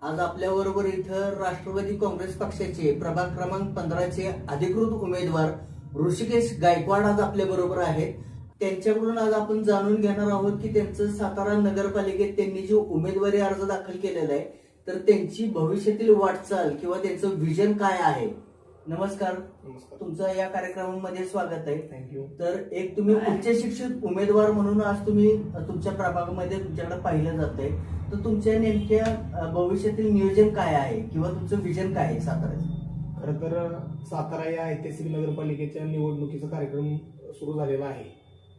आज आपल्याबरोबर इथं राष्ट्रवादी काँग्रेस पक्षाचे प्रभाग क्रमांक 15चे अधिकृत उमेदवार ऋषिकेश गायकवाड आज आपल्या बरोबर आहेत. त्यांच्याकडून आज आपण जाणून घेणार आहोत की त्यांचं सातारा नगरपालिकेत त्यांनी जो उमेदवारी अर्ज दाखल केलेला आहे तर त्यांची भविष्यातील वाटचाल किंवा त्यांचं विजन काय आहे. नमस्कार, तुमचं या कार्यक्रमामध्ये स्वागत आहे. थँक्यू. तर एक तुम्ही उच्च शिक्षित उमेदवार म्हणून आज तुम्ही तुमच्या प्रभागामध्ये तुमच्याकडे पाहिलं जात आहे, तर तुमच्या नेमक्या भविष्यातील नियोजन काय आहे किंवा तुमचं विजन काय आहे साताऱ्याचं? खरं तर सातारा या ऐतिहासिक नगरपालिकेच्या निवडणुकीचा कार्यक्रम सुरू झालेला आहे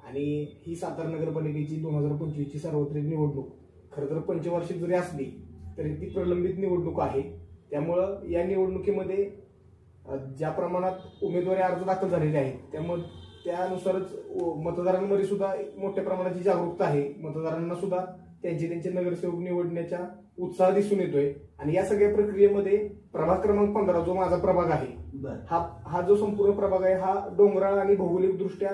आणि ही सातारा नगरपालिकेची 2025ची सार्वत्रिक निवडणूक खरं तर पंचवार्षिक जरी असली तरी ती प्रलंबित निवडणूक आहे. त्यामुळं या निवडणुकीमध्ये ज्या प्रमाणात उमेदवारी अर्ज दाखल झालेले आहेत त्यामुळे त्यानुसारच मतदारांमध्ये सुद्धा मोठ्या प्रमाणाची जागरूकता आहे. मतदारांना सुद्धा त्यांचे नगरसेवक निवडण्याचा उत्साह दिसून येतोय आणि या सगळ्या प्रक्रियेमध्ये प्रभाग क्रमांक 15 जो माझा प्रभाग आहे हा जो संपूर्ण प्रभाग आहे हा डोंगराळ आणि भौगोलिक दृष्ट्या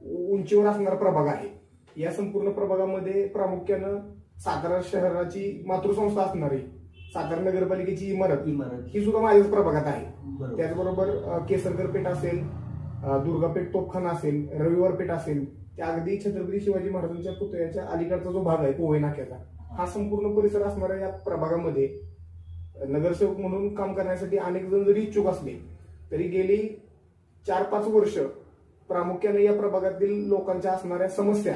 उंचीवर असणारा प्रभाग आहे. या संपूर्ण प्रभागामध्ये प्रामुख्यानं सातारा शहराची मातृसंस्था असणारी सातारा नगरपालिकेची इमारत ही सुद्धा माझ्याच प्रभागात आहे. त्याचबरोबर केसरकर पेठ असेल, दुर्गापेठ तोपखाना असेल, रविवार पेठ असेल, त्या अगदी छत्रपती शिवाजी महाराजांच्या पुतळ्याच्या अलीकडचा जो भाग आहे पोवई नाक्याचा हा संपूर्ण परिसर असणाऱ्या या प्रभागामध्ये नगरसेवक म्हणून काम करण्यासाठी अनेक जण जरी इच्छुक असले तरी गेली 4-5 वर्ष प्रामुख्याने या प्रभागातील लोकांच्या असणाऱ्या समस्या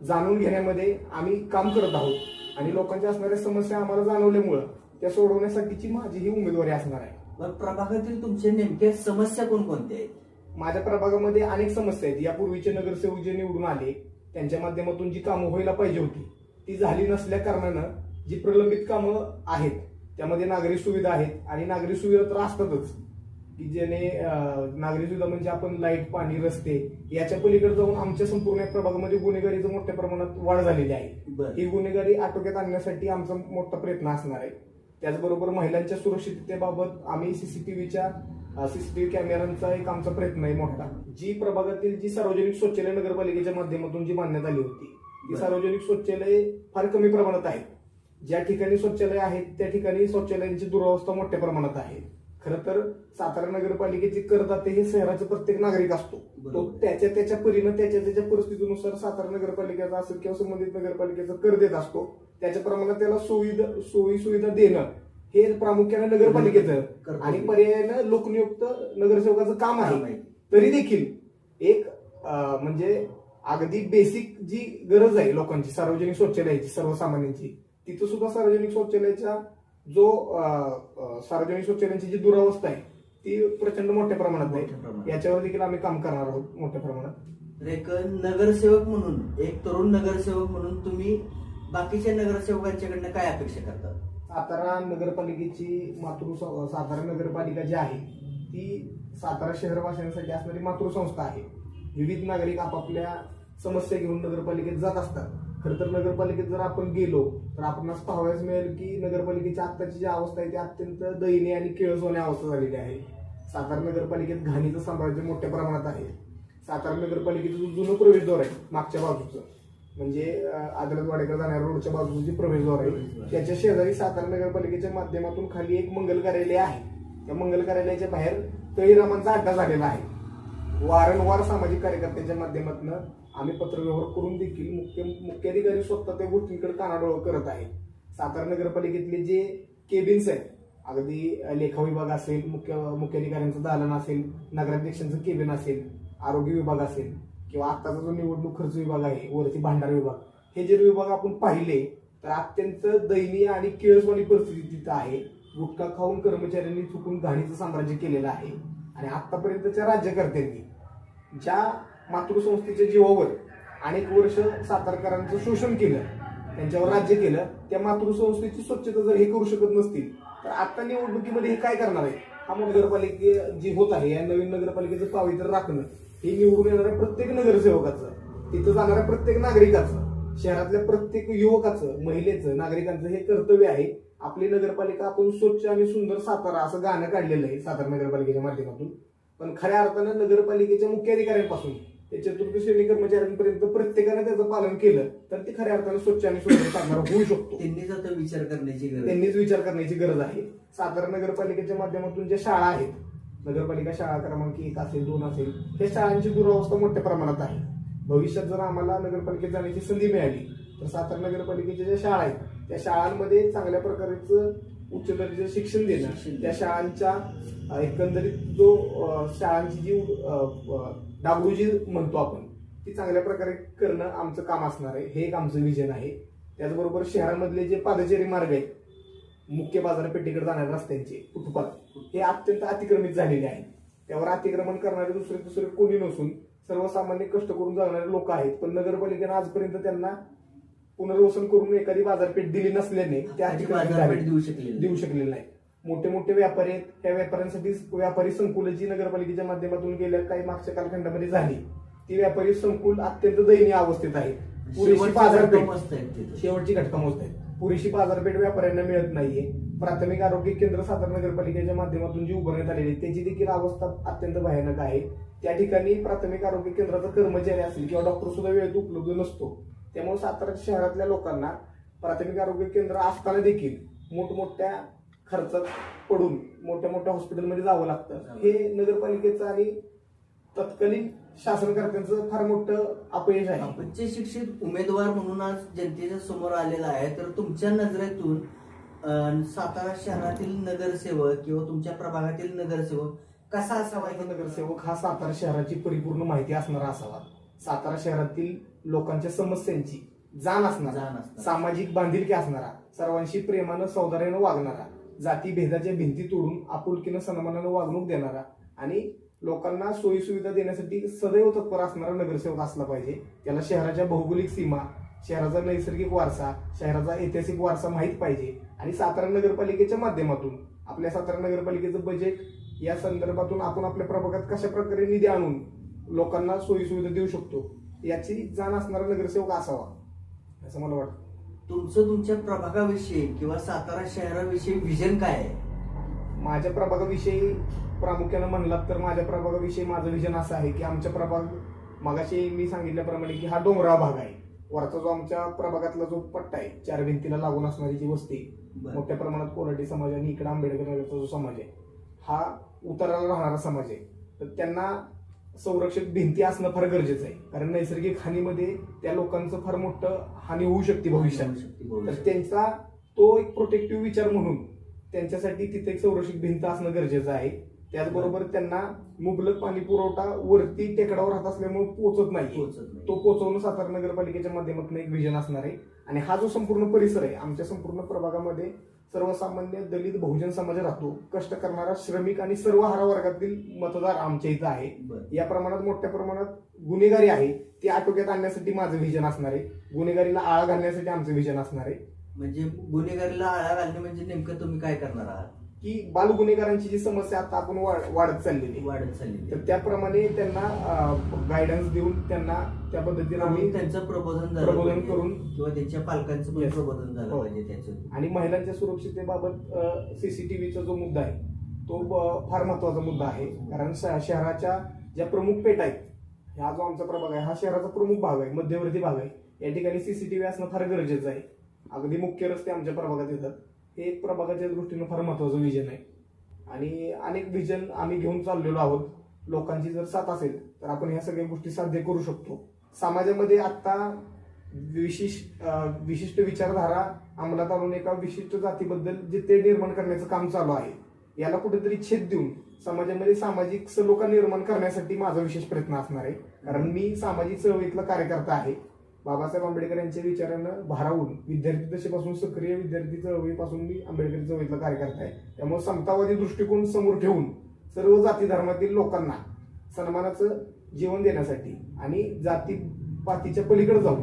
जाणून घेण्यामध्ये आम्ही काम करत आहोत आणि लोकांच्या असणाऱ्या समस्या आम्हाला जाणवल्यामुळं त्या सोडवण्यासाठीची माझी ही उमेदवारी असणार आहे. प्रभागातील तुमच्या नेमक्या समस्या कोणकोणत्या आहेत? माझ्या प्रभागामध्ये अनेक समस्या आहेत. यापूर्वीचे नगरसेवक जे निवडून आले त्यांच्या माध्यमातून जी कामं व्हायला पाहिजे होती ती झाली नसल्या कारणानं जी प्रलंबित कामं आहेत त्यामध्ये नागरी सुविधा आहेत आणि नागरी सुविधा तर असतातच की ज्याने नागरी सुविधा म्हणजे आपण लाईट, पाणी, रस्ते याच्या पलीकडे जाऊन आमच्या संपूर्ण प्रभागामध्ये गुन्हेगारीचं मोठ्या प्रमाणात वाढ झालेली आहे. ही गुन्हेगारी आटोक्यात आणण्यासाठी आमचा मोठा प्रयत्न असणार आहे. त्याचबरोबर महिलांच्या सुरक्षिततेबाबत आम्ही सीसीटीव्ही कॅमेऱ्यांचा एक आमचा प्रयत्न आहे मोठा. जी प्रभागातील जी सार्वजनिक शौचालय नगरपालिकेच्या माध्यमातून जी मान्यता आली होती ती सार्वजनिक शौचालय फार कमी प्रमाणात आहेत. ज्या ठिकाणी शौचालय आहेत त्या ठिकाणी शौचालयांची दुरावस्था मोठ्या प्रमाणात आहे. खरं तर सातारा नगरपालिकेचे करदाते हे शहराचे प्रत्येक नागरिक असतो. तो त्याच्या परीनं त्याच्या परिस्थितीनुसार सातारा नगरपालिकेचा असेल किंवा संबंधित नगरपालिकेचा कर देत असतो. त्याच्या प्रमाणात त्याला सोयी सुविधा देणं हे प्रामुख्याने नगरपालिकेचं आणि पर्यायानं लोकनियुक्त नगरसेवकाचं काम आहे. तरी देखील एक म्हणजे अगदी बेसिक जी गरज आहे लोकांची सार्वजनिक शौचालयाची सर्वसामान्यांची तिथं सुद्धा सार्वजनिक शौचालयाच्या सार्वजनिक शौचालयांची जी दुरावस्था आहे ती प्रचंड मोठ्या प्रमाणात आहे. याच्यावर देखील आम्ही काम करणार आहोत मोठ्या प्रमाणात. एक नगरसेवक म्हणून, एक तरुण नगरसेवक म्हणून तुम्ही बाकीच्या नगरसेवकांच्याकडनं काय अपेक्षा करतात? सातारा नगरपालिकेची सातारा नगरपालिका जी आहे ती सातारा शहरवासियांसाठी असणारी मातृसंस्था आहे. विविध नागरिक आपापल्या समस्या घेऊन नगरपालिकेत जात असतात. खरं तर नगरपालिकेत जर आपण गेलो तर आपणास पाहावयास मिळेल की नगरपालिकेच्या आत्ताची जी अवस्था आहे ती अत्यंत दयनीय आणि किळसवाणी अवस्था झालेली आहे. सातारा नगरपालिकेत घाणीचं साम्राज्य मोठ्या प्रमाणात आहे. सातारा नगरपालिकेचं जो जुनं प्रवेशद्वार आहे मागच्या बाजूचं म्हणजे आदलतवाडीकडे जाणाऱ्या रोडच्या बाजूचं जे प्रवेशद्वार आहे त्याच्या शेजारी सातारा नगरपालिकेच्या माध्यमातून खाली एक मंगल कार्यालय आहे. त्या मंगल कार्यालयाच्या बाहेर तळीरामांचा अड्डा झालेला आहे. वारंवार सामाजिक कार्यकर्त्यांच्या माध्यमातून आम्ही पत्रव्यवहार करून देखील मुख्याधिकारी स्वतः त्या गोष्टींकडे कानाडोळा करत आहेत. सातारा नगरपालिकेतले जे केबिन्स आहेत अगदी लेखा विभाग असेल, मुख्याधिकाऱ्यांचं दालन असेल, नगराध्यक्षांचं केबिन असेल, आरोग्य विभाग असेल किंवा आत्ताचा जो निवडणूक खर्च विभाग आहे वरती भांडार विभाग, हे जे विभाग आपण पाहिले तर अत्यंत दयनीय आणि किळसवाणी परिस्थिती तिथं आहे. गुटखा खाऊन कर्मचाऱ्यांनी चुकून घाणीचं साम्राज्य केलेलं आहे आणि आतापर्यंतच्या राज्यकर्त्यांनी ज्या मातृसंस्थेच्या जीवावर अनेक वर्ष सातारकरांचं शोषण केलं, त्यांच्यावर राज्य केलं, त्या मातृसंस्थेची स्वच्छता जर हे करू शकत नसतील तर आता निवडणुकीमध्ये हे काय करणार आहे? हा नगरपालिके जी होत आहे या नवीन नगरपालिकेचं पावित्र्य राखणं हे निवडून येणाऱ्या प्रत्येक नगरसेवकाचं, तिथं जाणाऱ्या प्रत्येक नागरिकाचं, शहरातल्या प्रत्येक युवकाचं, महिलेचं, नागरिकांचं हे कर्तव्य आहे. आपली नगरपालिका आपण स्वच्छ आणि सुंदर सातारा असं गाणं काढलेलं आहे सातारा नगरपालिकेच्या माध्यमातून. पण खऱ्या अर्थानं नगरपालिकेच्या मुख्याधिकाऱ्यांपासून ते चतुर्थ श्रेणी कर्मचाऱ्यांपर्यंत प्रत्येकाने त्याचं पालन केलं तर ते खऱ्या अर्थाने स्वच्छ आणि सुंदर सातारा होऊ शकतो. त्यांनीच आता विचार करण्याची गरज आहे. त्यांनीच विचार करण्याची गरज आहे. सातारा नगरपालिकेच्या माध्यमातून ज्या शाळा आहेत, नगरपालिका शाळा क्रमांक 1 असेल 2 असेल, हे शाळांची दुरावस्था मोठ्या प्रमाणात आहे. भविष्यात जर आम्हाला नगरपालिकेत जाण्याची संधी मिळाली तर सातारा नगरपालिकेच्या ज्या शाळा आहेत त्या शाळांमध्ये चांगल्या प्रकारचं उच्च दर्जाचं शिक्षण देणं, त्या शाळांच्या एकंदरीत जो शाळांची जी डागडुजी म्हणतो आपण ती चांगल्या प्रकारे करणं आमचं काम असणार आहे. हे एक आमचं विजन आहे. त्याचबरोबर शहरामधले जे पादचारी मार्ग आहेत, मुख्य बाजारपेठेकडे जाणाऱ्या रस्त्यांचे फुटपाथ, हे अत्यंत अतिक्रमित झालेले आहेत. त्यावर अतिक्रमण करणारे दुसरे कोणी नसून सर्वसामान्य कष्ट करून जाणारे लोक आहेत. पण नगरपालिकेनं आजपर्यंत त्यांना पुनर्वसन करून एखादी बाजारपेठ दिली नसल्याने त्या बाजारपेठ देऊ शकलेले नाही. मोठे मोठे व्यापारी आहेत, त्या व्यापाऱ्यांसाठी व्यापारी संकुल जी नगरपालिकेच्या माध्यमातून गेल्या काही मागच्या कालखंडामध्ये झाली, ती व्यापारी संकुल अत्यंत दयनीय अवस्थेत आहे. पुरेशी बाजारपेठ, शेवटची घटका मोजत आहेत, पुरेशी बाजारपेठ व्यापाऱ्यांना मिळत नाहीये. प्राथमिक आरोग्य केंद्र सातारा नगरपालिकेच्या माध्यमातून जी उभारण्यात आलेली आहे त्याची देखील अवस्था अत्यंत भयानक आहे. त्या ठिकाणी प्राथमिक आरोग्य केंद्राचा कर्मचारी असेल किंवा डॉक्टर सुद्धा वेळेत उपलब्ध नसतो. त्यामुळे सातारा शहरातल्या लोकांना प्राथमिक आरोग्य केंद्र असताना देखील मोठमोठ्या खर्चात पडून मोठ्या मोठ्या हॉस्पिटलमध्ये जावं लागतं. हे नगरपालिकेचं आणि तत्कालीन शासनकर्त्यांचं फार मोठं अपयश आहे. उच्च शिक्षित उमेदवार म्हणून आज जनतेच्या समोर आलेला आहे. तर तुमच्या नजरेतून सातारा शहरातील नगरसेवक किंवा तुमच्या प्रभागातील नगरसेवक कसा असावा? नगरसेवक हा सातारा शहराची परिपूर्ण माहिती असणारा असावा. सातारा शहरातील लोकांच्या समस्यांची जाण असणारा, सामाजिक बांधिलकी असणारा, सर्वांशी प्रेमानं सौदार्यानं वागणारा, जाती भेदाच्या भिंती तोडून आपुलकीनं सन्मानानं वागणूक देणारा आणि लोकांना सोयी सुविधा देण्यासाठी सदैव तत्पर असणारा नगरसेवक असला पाहिजे. त्याला शहराच्या भौगोलिक सीमा, शहराचा नैसर्गिक वारसा, शहराचा ऐतिहासिक वारसा माहीत पाहिजे आणि सातारा नगरपालिकेच्या माध्यमातून आपल्या सातारा नगरपालिकेचं बजेट या संदर्भातून आपण आपल्या प्रभागात कशा प्रकारे निधी आणून लोकांना सोयी सुविधा देऊ शकतो याची जाण असणारा नगरसेवक असावा असं मला वाटतं. तुमच्या प्रभागाविषयी किंवा सातारा शहराविषयी विजन काय आहे? माझ्या प्रभागाविषयी प्रामुख्यानं म्हणलात तर माझ्या प्रभागाविषयी माझं विजन असं आहे की आमच्या प्रभाग, मगाशी मी सांगितल्याप्रमाणे की हा डोंगराळ भाग आहे. वरचा जो आमच्या प्रभागातला जो पट्टा आहे, 4 भिंतीला लागून असणारी जी वस्ती, मोठ्या प्रमाणात कोराडी समाज आणि इकडे आंबेडकर नगरचा जो समाज आहे हा उताराला राहणारा समाज आहे. तर त्यांना संरक्षक भिंती असणं फार गरजेचं आहे. कारण नैसर्गिक हानीमध्ये त्या लोकांचं फार मोठं हानी होऊ शकते भविष्यात. तर त्यांचा तो एक प्रोटेक्टिव्ह विचार म्हणून त्यांच्यासाठी तिथे एक संरक्षक भिंत असणं गरजेचं आहे. त्याचबरोबर त्यांना मुबलक पाणी पुरवठा वरती टेकडावर राहत असल्यामुळे पोहोचत नाही, तो पोहोचवणं सातारा नगरपालिकेच्या माध्यमातून एक विजन असणार आहे. आणि हा जो संपूर्ण परिसर आहे, आमच्या संपूर्ण प्रभागामध्ये सर्वसामान्य दलित बहुजन समाज राहतो, कष्ट करणारा श्रमिक आणि सर्व हारा वर्गातील मतदार आमच्या इथं आहे. या प्रमाणात मोठ्या प्रमाणात गुन्हेगारी आहे, ती आटोक्यात आणण्यासाठी माझं विजन असणार आहे. गुन्हेगारीला आळा घालण्यासाठी आमचं विजन असणार आहे. म्हणजे गुन्हेगारीला आळा घालणे म्हणजे नेमकं तुम्ही काय करणार आहात? की बाल गुन्हेगारांची जी समस्या आता आपण वाढत चाललेली तर त्याप्रमाणे त्यांना गायडन्स देऊन त्यांना त्या पद्धतीने आम्ही त्यांचं प्रबोधन करून किंवा त्यांच्या पालकांचं पण प्रबोधन झालं पाहिजे त्याचं. आणि महिलांच्या सुरक्षिततेबाबत सीसीटीव्हीचा जो मुद्दा आहे तो फार महत्वाचा मुद्दा आहे. कारण शहराच्या ज्या प्रमुख पेठ आहेत, हा जो आमचा प्रभाग आहे हा शहराचा प्रमुख भाग आहे, मध्यवर्ती भाग आहे, या ठिकाणी सीसीटीव्ही असणं फार गरजेचं आहे. अगदी मुख्य रस्ते आमच्या प्रभागात येतात, हे एक प्रभागाच्या दृष्टीनं फार महत्वाचं विजन आहे. आणि अनेक विजन आम्ही घेऊन चाललेलो आहोत. लोकांची जर साथ असेल तर आपण ह्या सगळ्या गोष्टी साध्य करू शकतो. समाजामध्ये आता विशिष्ट विचारधारा अंमलात आणून एका विशिष्ट जातीबद्दल जे ते निर्माण करण्याचं काम चालू आहे, याला कुठेतरी छेद देऊन समाजामध्ये सामाजिक सलोखा निर्माण करण्यासाठी माझा विशेष प्रयत्न असणार आहे. कारण मी सामाजिक चळवळीतला कार्यकर्ता आहे. बाबासाहेब आंबेडकर यांच्या विचारानं भारावून विद्यार्थी दशेपासून सक्रिय विद्यार्थी चळवळीपासून मी आंबेडकरी चळवळीतला कार्यकर्ता आहे. त्यामुळे समतावादी दृष्टिकोन समोर ठेवून सर्व जाती धर्मातील लोकांना सन्मानाचं जीवन देण्यासाठी आणि जातीपातीच्या पलीकडे जाऊन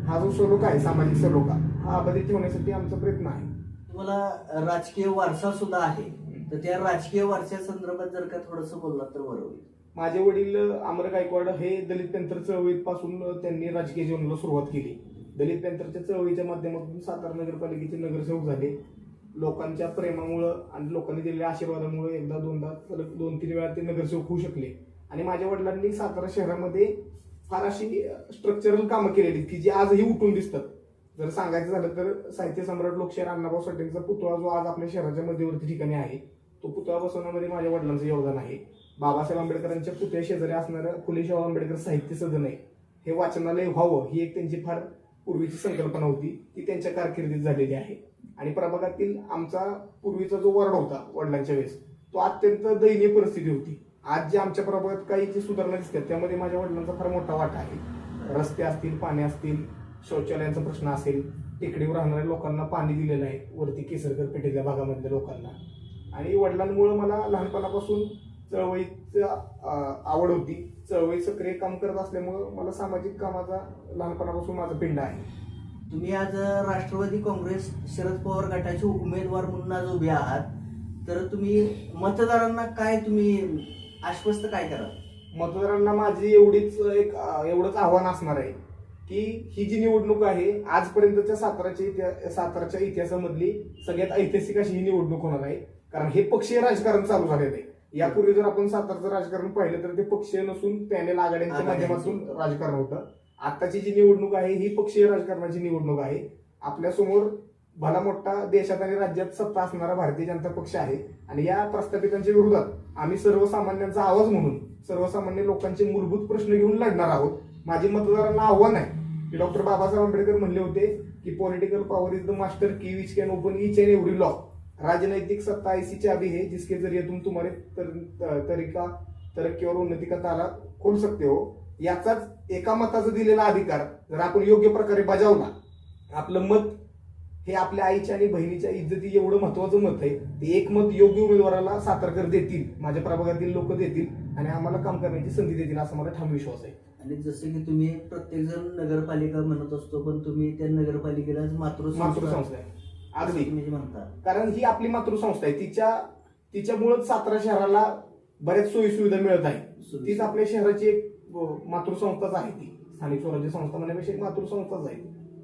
हा जो सलोखा आहे, सामाजिक सलोखा, हा अबाधित ठेवण्यासाठी आमचा प्रयत्न आहे. तुम्हाला राजकीय वारसा सुद्धा आहे, तर त्या राजकीय वारसा संदर्भात जर का थोडंसं बोलला तर बरं होईल. माझे वडील अमर गायकवाड हे दलित पॅंथर चळवळीपासून त्यांनी राजकीय जीवनाला सुरुवात केली. दलित पॅंथरच्या चळवळीच्या माध्यमातून सातारा नगरपालिकेचे नगरसेवक झाले. लोकांच्या प्रेमामुळं आणि लोकांनी दिलेल्या आशीर्वादामुळे एकदा दोनदा 2-3 वेळा ते नगरसेवक होऊ शकले. आणि माझ्या वडिलांनी सातारा शहरामध्ये फार अशी स्ट्रक्चरल कामं केलेली की जी आजही उठून दिसतात. जर सांगायचं झालं तर साहित्य सम्राट लोकशाहीर अण्णाभाऊ साठेंचा पुतळा जो आज आपल्या शहराच्या मध्यवर्ती ठिकाणी आहे, तो पुतळा बसवण्यामध्ये माझ्या वडिलांचं योगदान आहे. बाबासाहेब आंबेडकरांच्या पुतळ्या शेजारी असणारं फुले शाहू आंबेडकर साहित्य सदन आहे, हे वाचनालय व्हावं ही एक त्यांची फार पूर्वीची संकल्पना होती, ती त्यांच्या कारकिर्दीत झालेली आहे. आणि प्रभागातील आमचा पूर्वीचा जो वॉर्ड होता वडिलांच्या वेळेस, तो अत्यंत दयनीय परिस्थिती होती. आज जे आमच्या प्रभागात काही जी सुधारणा दिसतात त्यामध्ये माझ्या वडिलांचा फार मोठा वाटा आहे. रस्ते असतील, पाणी असतील, शौचालयांचा प्रश्न असेल, टेकडीवर राहणाऱ्या लोकांना पाणी दिलेलं आहे, वरती केसरकर पेठेच्या भागामधल्या लोकांना. आणि वडिलांमुळे मला लहानपणापासून चळवळीची आवड होती. चळवळी सक्रिय काम करत असल्यामुळं मला सामाजिक कामाचा लहानपणापासून माझा पिंड आहे. तुम्ही आज राष्ट्रवादी काँग्रेस शरद पवार गटाचे उमेदवार म्हणून आज उभे आहात, तर तुम्ही मतदारांना काय तुम्ही आश्वस्त काय कराल? मतदारांना माझी एवढंच आव्हान असणार आहे की ही जी निवडणूक आहे आजपर्यंतच्या साताराच्या इतिहासामधली सगळ्यात ऐतिहासिक अशी ही निवडणूक होणार आहे. कारण हे पक्षीय राजकारण चालू झालेलं आहे. यापूर्वी जर आपण सातारचं राजकारण पाहिलं तर ते पक्षीय नसून पॅनेल आघाड्यांच्या माध्यमातून राजकारण होतं. आताची जी निवडणूक आहे ही पक्षीय राजकारणाची निवडणूक आहे. आपल्यासमोर भला मोठा देशात आणि राज्यात सत्ता असणारा भारतीय जनता पक्ष आहे आणि या प्रस्थापितांच्या विरोधात आम्ही सर्वसामान्यांचा आवाज म्हणून सर्वसामान्य लोकांचे मूलभूत प्रश्न घेऊन लढणार आहोत. माझे मतदारांना आव्हान आहे की डॉक्टर बाबासाहेब आंबेडकर म्हणले होते की political power is the master key which can open each and every lock. राजनैतिक सत्ता ऐसी चाबी है जिसके जरिए तुम तुम्हारे तरीका तरक्की और उन्नति का ताला खोल सकते हो. याचाच एका मताचा दिलेला अधिकार जर आपण योग्य प्रकारे बजावला, आपलं मत हे आपल्या आईच्या आणि बहिणीच्या इज्जती एवढं महत्वाचं मत आहे, ते एक मत योग्य उमेदवाराला सातारकर देतील, माझ्या प्रभागातील लोक देतील आणि आम्हाला काम करण्याची संधी देतील असा मला ठाम विश्वास आहे. आणि जसं की तुम्ही प्रत्येक जण नगरपालिका म्हणत असतो, पण तुम्ही त्या नगरपालिकेला मातृसंस्था आहे. अगदी तुम्ही म्हणता, कारण ही आपली मातृसंस्था आहे. तिच्यामुळेच सातारा शहराला बऱ्याच सोयी सुविधा मिळत आहे. तीच आपल्या शहराची एक मातृसंस्थाच आहे. ती स्थानिक स्वराज्य संस्था म्हणण्यापेक्षा एक मातृसंस्थाच आहे.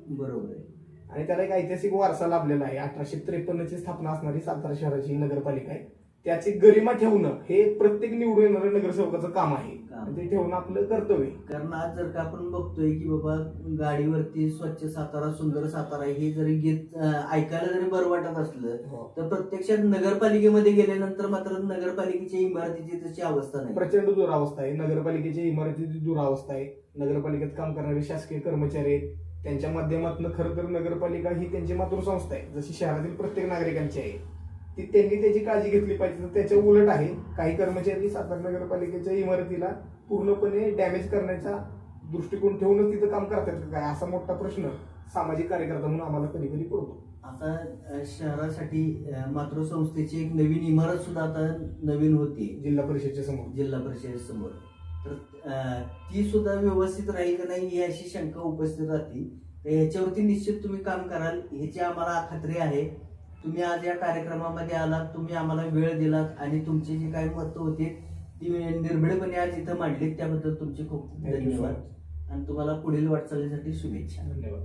बरोबर आहे. आणि त्याला एक ऐतिहासिक वारसा लाभलेला आहे. 1853 ची स्थापना असणारी सातारा शहराची नगरपालिका आहे. त्याची गरिमा ठेवणं हे प्रत्येक निवडून येणाऱ्या नगरसेवकाचं काम आहे. ते ठेवणं आपलं कर्तव्य आहे. कारण आज जर का आपण बघतोय की बाबा गाडीवरती स्वच्छ सातारा सुंदर सातारा हे जरी गीत ऐकायला जरी बरं वाटत असलं, तर प्रत्यक्षात नगरपालिकेमध्ये गेल्यानंतर मात्र नगरपालिकेच्या इमारतीची तशी अवस्था नाही. प्रचंड दुरावस्था आहे. नगरपालिकेच्या इमारतीची दुरावस्था आहे. नगरपालिकेत काम करणारे शासकीय कर्मचारी आहेत, त्यांच्या माध्यमातून खरं तर नगरपालिका ही त्यांची मातृसंस्था आहे, जशी शहरातील प्रत्येक नागरिकांची आहे. त्यांनी त्याची काळजी घेतली पाहिजे. तर त्याच्या उलट आहे, काही कर्मचारी सातारा नगरपालिकेच्या इमारतीला पूर्णपणे डॅमेज करण्याचा दृष्टिकोन ठेवूनच तिथं काम करतात का काय, असा मोठा प्रश्न सामाजिक कार्यकर्ता म्हणून आम्हाला कधी कधी पडतो. आता शहरासाठी मातृसंस्थेची एक नवीन इमारत सुद्धा आता नवीन होती जिल्हा परिषदेच्या समोर, तर ती सुद्धा व्यवस्थित राहील का नाही ही अशी शंका उपस्थित राहते. तर ह्याच्यावरती निश्चित तुम्ही काम कराल ह्याची आम्हाला खात्री आहे. तुम्ही आज या कार्यक्रमामध्ये आलात, तुम्ही आम्हाला वेळ दिलात आणि तुमची जी काही मतं होती ती निर्भीडपणे आज इथं मांडलीत, त्याबद्दल तुमचे खूप धन्यवाद आणि तुम्हाला पुढील वाटचालीसाठी शुभेच्छा. धन्यवाद.